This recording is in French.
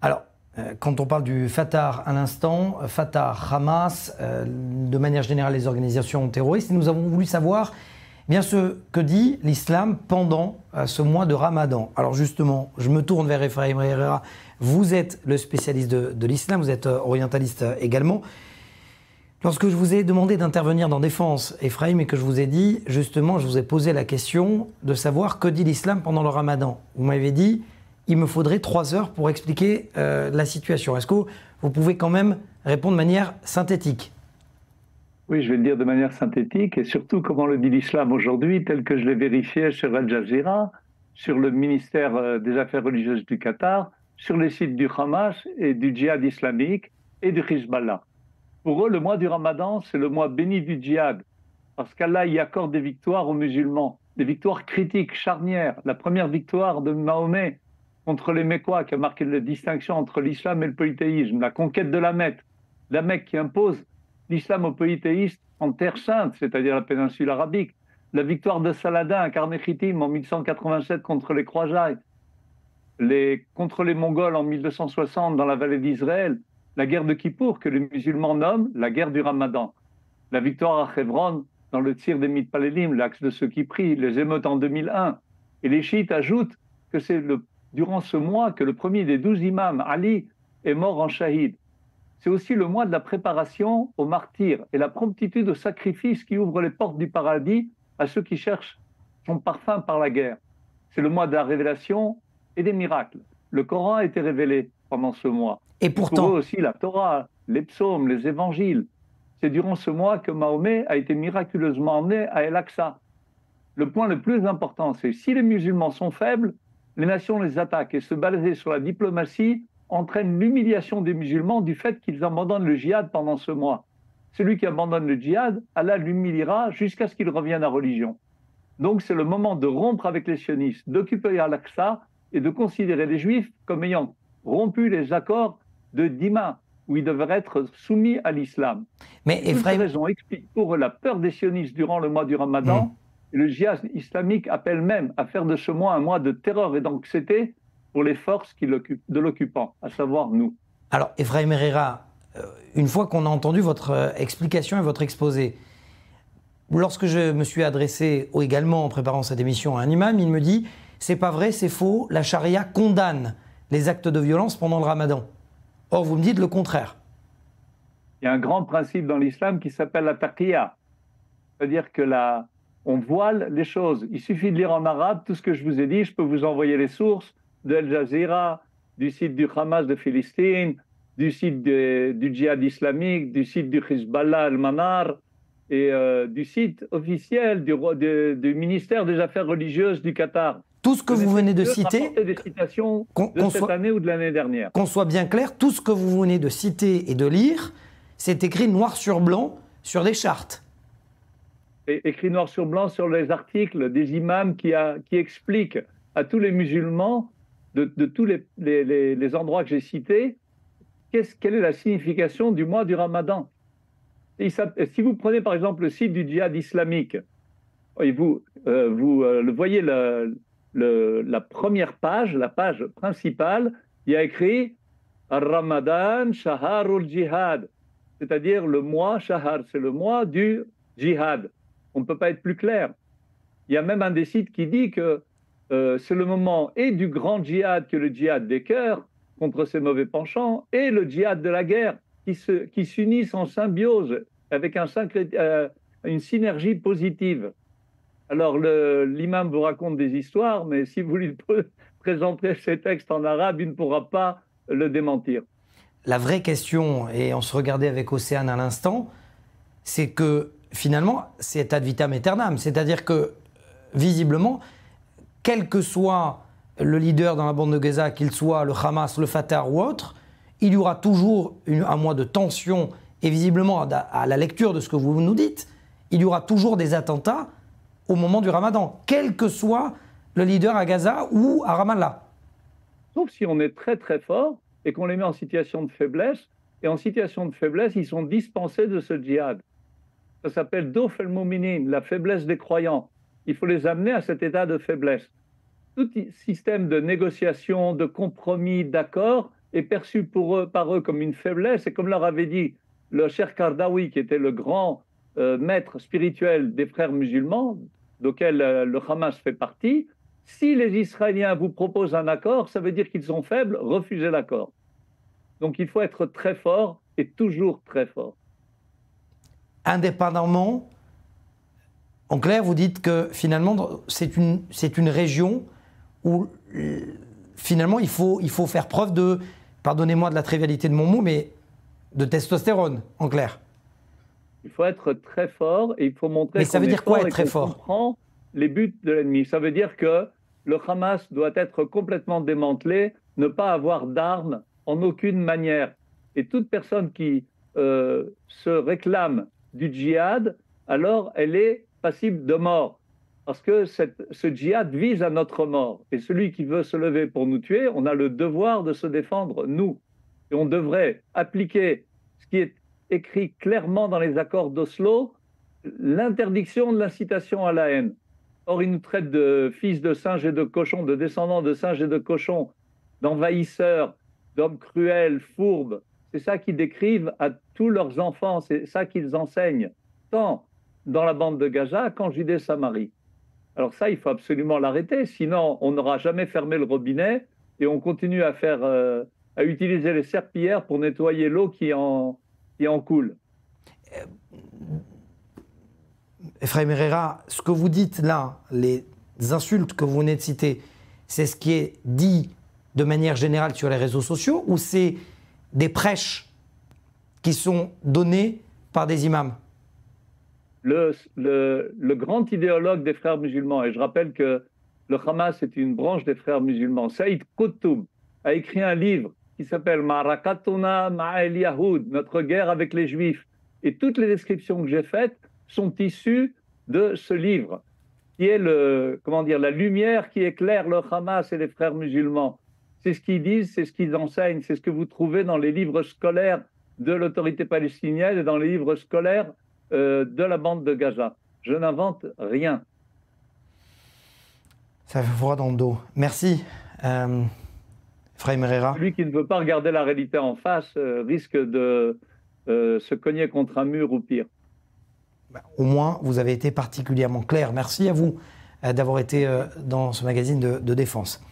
Alors, quand on parle du Fatah à l'instant, Fatah, Hamas, de manière générale les organisations terroristes, nous avons voulu savoir bien ce que dit l'islam pendant ce mois de Ramadan. Alors justement, je me tourne vers Efraim Herrera. Vous êtes le spécialiste de l'islam, vous êtes orientaliste également. Lorsque je vous ai demandé d'intervenir dans Défense, Efraim, et que je vous ai dit, justement, je vous ai posé la question de savoir que dit l'islam pendant le Ramadan. Vous m'avez dit, il me faudrait 3 heures pour expliquer la situation. Est-ce que vous pouvez quand même répondre de manière synthétique ? Oui, je vais le dire de manière synthétique, et surtout comment le dit l'islam aujourd'hui, tel que je l'ai vérifié sur Al Jazeera, sur le ministère des Affaires religieuses du Qatar, sur les sites du Hamas et du djihad islamique et du Hezbollah. Pour eux, le mois du Ramadan, c'est le mois béni du djihad, parce qu'Allah y accorde des victoires aux musulmans, des victoires critiques, charnières. La première victoire de Mahomet contre les Mécois, qui a marqué la distinction entre l'islam et le polythéisme, la conquête de la Mecque qui impose l'islam aux polythéistes en terre sainte, c'est-à-dire la péninsule arabique, la victoire de Saladin à Karnekhitim en 1187 contre les Khwarizm, contre les Mongols en 1260 dans la vallée d'Israël, la guerre de Kippour que les musulmans nomment la guerre du Ramadan, la victoire à Hebron dans le tir des Mitpalelim, l'axe de ceux qui prient, les émeutes en 2001. Et les chiites ajoutent que c'est durant ce mois que le premier des 12 imams, Ali, est mort en shahid. C'est aussi le mois de la préparation aux martyrs et la promptitude au sacrifice qui ouvre les portes du paradis à ceux qui cherchent son parfum par la guerre. C'est le mois de la révélation et des miracles. Le Coran a été révélé pendant ce mois. Et pourtant, pour eux aussi la Torah, les psaumes, les évangiles. C'est durant ce mois que Mahomet a été miraculeusement emmené à El-Aqsa. Le point le plus important, c'est si les musulmans sont faibles, les nations les attaquent, et se baser sur la diplomatie entraîne l'humiliation des musulmans du fait qu'ils abandonnent le djihad pendant ce mois. Celui qui abandonne le djihad, Allah l'humiliera jusqu'à ce qu'il revienne à la religion. Donc c'est le moment de rompre avec les sionistes, d'occuper Al-Aqsa et de considérer les juifs comme ayant rompu les accords de Dima, où ils devraient être soumis à l'islam. Mais Toutes ces raisons expliquent pour eux la peur des sionistes durant le mois du Ramadan. Et le djihad islamique appelle même à faire de ce mois un mois de terreur et d'anxiété pour les forces de l'occupant, à savoir nous. Alors, Efraim Herrera, une fois qu'on a entendu votre explication et votre exposé, lorsque je me suis adressé également en préparant cette émission à un imam, il me dit « c'est pas vrai, c'est faux, la charia condamne les actes de violence pendant le Ramadan ». Or, vous me dites le contraire. Il y a un grand principe dans l'islam qui s'appelle la taqiyya, c'est-à-dire que on voile les choses. Il suffit de lire en arabe tout ce que je vous ai dit, je peux vous envoyer les sources de Al Jazeera, du site du Hamas de Philistine, du site du djihad islamique, du site du Hezbollah Al-Manar et du site officiel du ministère des Affaires religieuses du Qatar. Tout ce que vous venez de citer, des citations de cette année ou de l'année dernière. Qu'on soit bien clair, tout ce que vous venez de citer et de lire, c'est écrit noir sur blanc sur des chartes. Écrit noir sur blanc sur les articles des imams qui expliquent à tous les musulmans de tous les endroits que j'ai cités quelle est la signification du mois du Ramadan. Et si vous prenez par exemple le site du djihad islamique, et vous le voyez la première page, la page principale, il y a écrit Ramadan Shaharul Jihad, c'est-à-dire le mois Shahar, c'est le mois du djihad. On ne peut pas être plus clair. Il y a même un des sites qui dit que c'est le moment et du grand djihad que le djihad des cœurs contre ses mauvais penchants et le djihad de la guerre qui s'unissent en symbiose avec une synergie positive. Alors l'imam vous raconte des histoires, mais si vous lui présentez ces textes en arabe, il ne pourra pas le démentir. La vraie question, et on se regardait avec Océane à l'instant, c'est que finalement, c'est ad vitam aeternam. C'est-à-dire que, visiblement, quel que soit le leader dans la bande de Gaza, qu'il soit le Hamas, le Fatah ou autre, il y aura toujours un mois de tension. Et visiblement, à la lecture de ce que vous nous dites, il y aura toujours des attentats au moment du Ramadan, quel que soit le leader à Gaza ou à Ramallah. Sauf si on est très très fort et qu'on les met en situation de faiblesse. Et en situation de faiblesse, ils sont dispensés de ce djihad. Ça s'appelle Dof el-Mominin, la faiblesse des croyants. Il faut les amener à cet état de faiblesse. Tout système de négociation, de compromis, d'accord est perçu par eux comme une faiblesse, et comme leur avait dit le Cheikh Kardawi, qui était le grand maître spirituel des frères musulmans, auquel le Hamas fait partie, si les Israéliens vous proposent un accord, ça veut dire qu'ils sont faibles, refusez l'accord. Donc il faut être très fort et toujours très fort. Indépendamment, en clair, vous dites que finalement, c'est une région où finalement il faut faire preuve de, pardonnez-moi de la trivialité de mon mot, mais de testostérone, en clair. Il faut être très fort et il faut montrer mais ça veut dire quoi être très fort? Comprend les buts de l'ennemi. Ça veut dire que le Hamas doit être complètement démantelé, ne pas avoir d'armes en aucune manière. Et toute personne qui se réclame du djihad, alors elle est passible de mort. Parce que ce djihad vise à notre mort. Et celui qui veut se lever pour nous tuer, on a le devoir de se défendre, nous. Et on devrait appliquer ce qui est écrit clairement dans les accords d'Oslo, l'interdiction de l'incitation à la haine. Or, ils nous traitent de fils de singes et de cochons, de descendants de singes et de cochons, d'envahisseurs, d'hommes cruels, fourbes. C'est ça qu'ils décrivent à tous leurs enfants, c'est ça qu'ils enseignent, tant dans la bande de Gaza qu'en Judée-Samarie. Alors ça, il faut absolument l'arrêter, sinon on n'aura jamais fermé le robinet et on continue à utiliser les serpillères pour nettoyer l'eau qui en coule. Ephraim Herrera, ce que vous dites là, les insultes que vous venez de citer, c'est ce qui est dit de manière générale sur les réseaux sociaux ou c'est des prêches qui sont données par des imams? Le grand idéologue des frères musulmans, et je rappelle que le Hamas est une branche des frères musulmans, Saïd Qutb a écrit un livre qui s'appelle Ma'arakatuna ma'al Yahoud, notre guerre avec les Juifs. Et toutes les descriptions que j'ai faites sont issues de ce livre, qui est la lumière qui éclaire le Hamas et les frères musulmans. C'est ce qu'ils disent, c'est ce qu'ils enseignent, c'est ce que vous trouvez dans les livres scolaires de l'autorité palestinienne et dans les livres scolaires de la bande de Gaza. Je n'invente rien. Ça fait froid dans le dos. Merci, Ephraim Herrera. Celui qui ne veut pas regarder la réalité en face risque de se cogner contre un mur ou pire. Au moins, vous avez été particulièrement clair. Merci à vous d'avoir été dans ce magazine de défense.